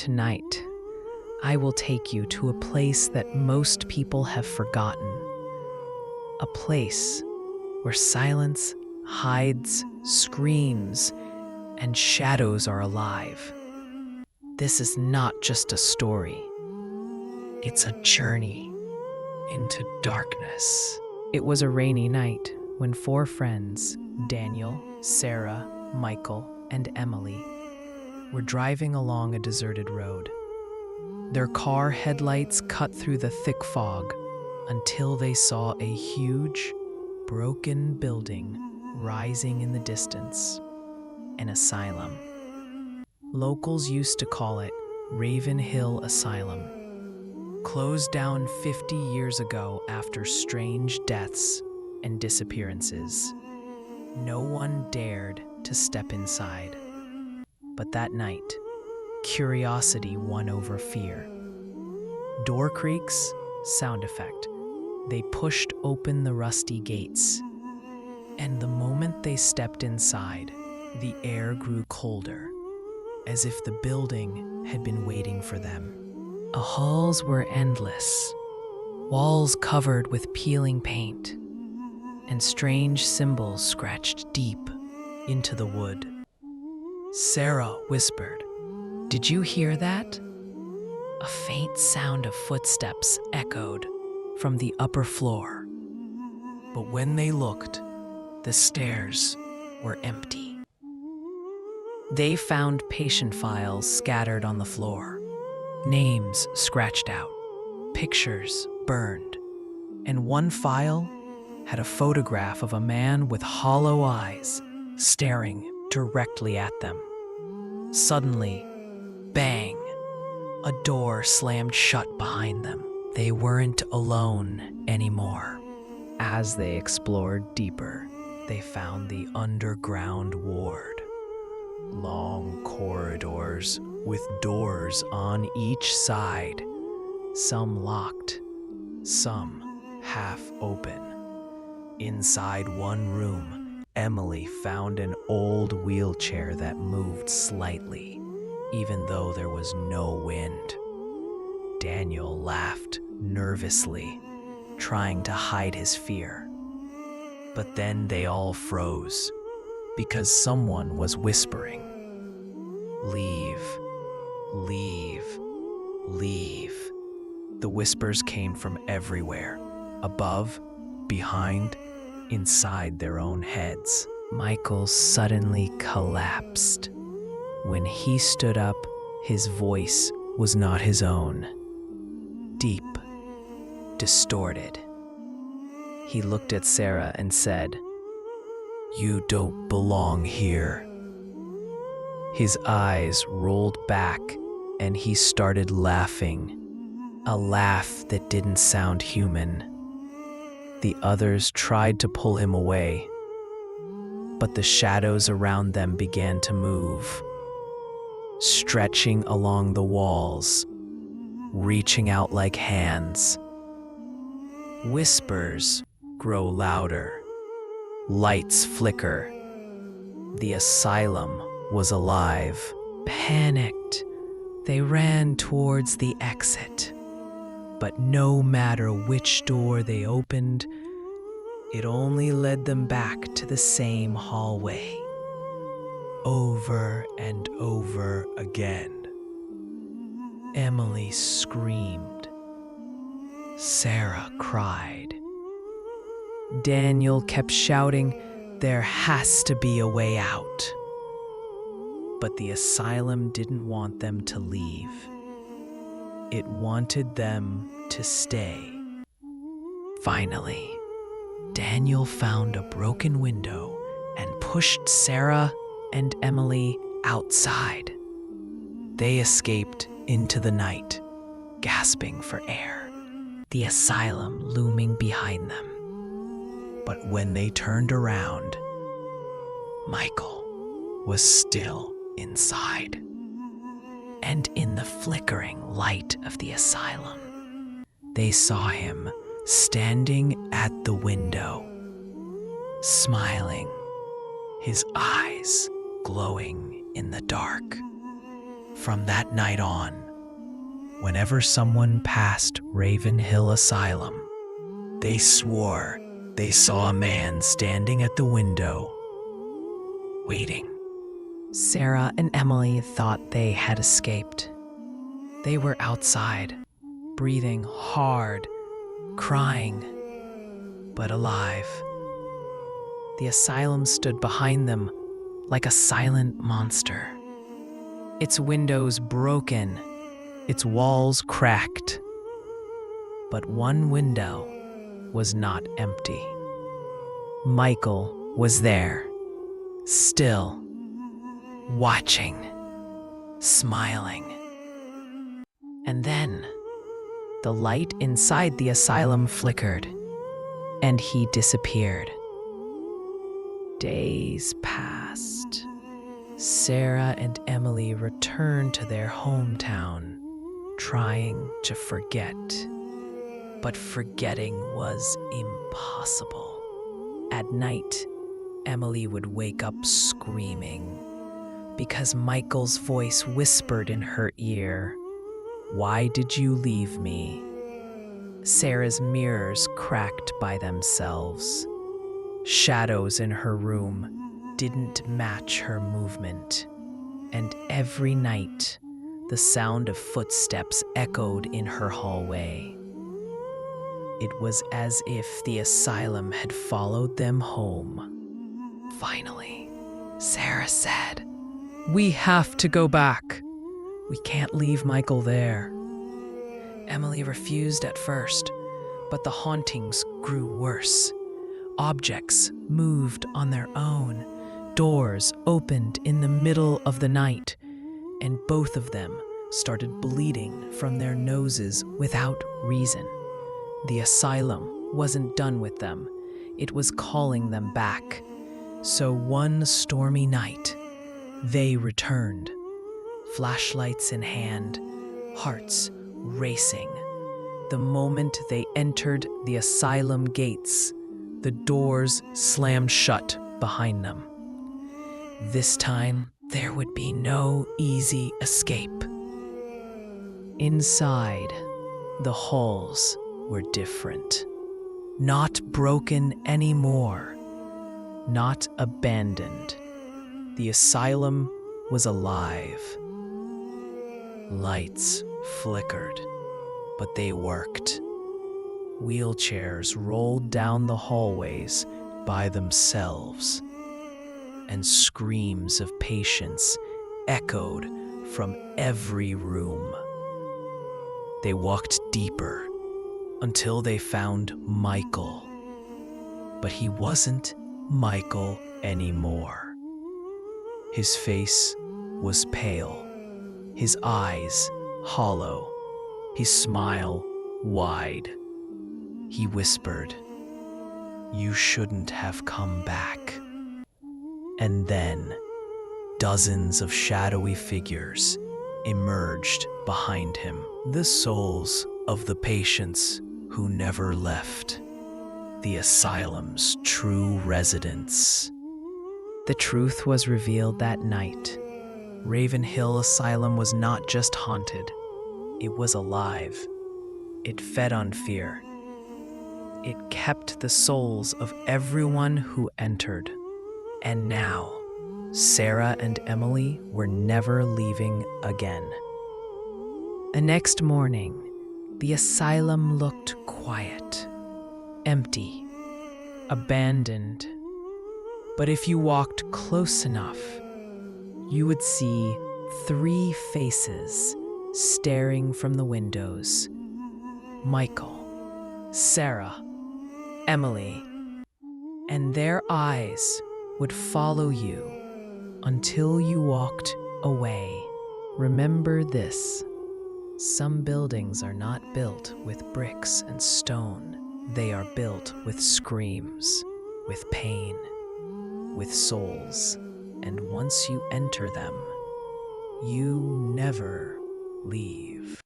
Tonight, I will take you to a place that most people have forgotten. A place where silence hides, screams, and shadows are alive. This is not just a story. It's a journey into darkness. It was a rainy night when four friends, Daniel, Sarah, Michael, and Emily, were driving along a deserted road. Their car headlights cut through the thick fog until they saw a huge, broken building rising in the distance, an asylum. Locals used to call it Raven Hill Asylum, closed down 50 years ago after strange deaths and disappearances. No one dared to step inside. But that night, curiosity won over fear. Door creaks, sound effect. They pushed open the rusty gates. And the moment they stepped inside, the air grew colder, as if the building had been waiting for them. The halls were endless, walls covered with peeling paint, and strange symbols scratched deep into the wood. Sarah whispered, "Did you hear that?" A faint sound of footsteps echoed from the upper floor. But when they looked, the stairs were empty. They found patient files scattered on the floor, names scratched out, pictures burned, and one file had a photograph of a man with hollow eyes staring directly at them. Suddenly, bang, a door slammed shut behind them. They weren't alone anymore. As they explored deeper, they found the underground ward. Long corridors with doors on each side, some locked, some half open. Inside one room, Emily found an old wheelchair that moved slightly, even though there was no wind. Daniel laughed nervously, trying to hide his fear. But then they all froze, because someone was whispering, "Leave, leave, leave." The whispers came from everywhere, above, behind, inside their own heads. Michael suddenly collapsed. When he stood up, his voice was not his own. Deep, distorted. He looked at Sarah and said, "You don't belong here." His eyes rolled back and he started laughing, a laugh that didn't sound human. The others tried to pull him away, but the shadows around them began to move, stretching along the walls, reaching out like hands. Whispers grow louder, lights flicker. The asylum was alive. Panicked, they ran towards the exit. But no matter which door they opened, it only led them back to the same hallway, over and over again. Emily screamed. Sarah cried. Daniel kept shouting, "There has to be a way out." But the asylum didn't want them to leave. It wanted them to stay. Finally, Daniel found a broken window and pushed Sarah and Emily outside. They escaped into the night, gasping for air, the asylum looming behind them. But when they turned around, Michael was still inside. And in the flickering light of the asylum, they saw him standing at the window, smiling, his eyes glowing in the dark. From that night on, whenever someone passed Ravenhill Asylum, they swore they saw a man standing at the window, waiting. Sarah and Emily thought they had escaped. They were outside, breathing hard, crying, but alive. The asylum stood behind them like a silent monster. Its windows broken, its walls cracked. But one window was not empty. Michael was there, still, watching, smiling. And then, the light inside the asylum flickered, and he disappeared. Days passed. Sarah and Emily returned to their hometown, trying to forget. But forgetting was impossible. At night, Emily would wake up screaming because Michael's voice whispered in her ear, "Why did you leave me?" Sarah's mirrors cracked by themselves. Shadows in her room didn't match her movement, and every night, the sound of footsteps echoed in her hallway. It was as if the asylum had followed them home. Finally, Sarah said, "We have to go back. We can't leave Michael there." Emily refused at first, but the hauntings grew worse. Objects moved on their own. Doors opened in the middle of the night, and both of them started bleeding from their noses without reason. The asylum wasn't done with them. It was calling them back. So one stormy night, they returned, flashlights in hand, hearts racing. The moment they entered the asylum gates, the doors slammed shut behind them. This time, there would be no easy escape. Inside, the halls were different. Not broken anymore. Not abandoned. The asylum was alive. Lights flickered, but they worked. Wheelchairs rolled down the hallways by themselves, and screams of patients echoed from every room. They walked deeper until they found Michael. But he wasn't Michael anymore. His face was pale, his eyes hollow, his smile wide. He whispered, "You shouldn't have come back." And then, dozens of shadowy figures emerged behind him, the souls of the patients who never left, the asylum's true residents. The truth was revealed that night. Ravenhill Asylum was not just haunted, it was alive. It fed on fear. It kept the souls of everyone who entered. And now, Sarah and Emily were never leaving again. The next morning, the asylum looked quiet, empty, abandoned. But if you walked close enough, you would see 3 faces staring from the windows. Michael, Sarah, Emily, and their eyes would follow you until you walked away. Remember this: some buildings are not built with bricks and stone. They are built with screams, with pain, with souls. And once you enter them, you never leave.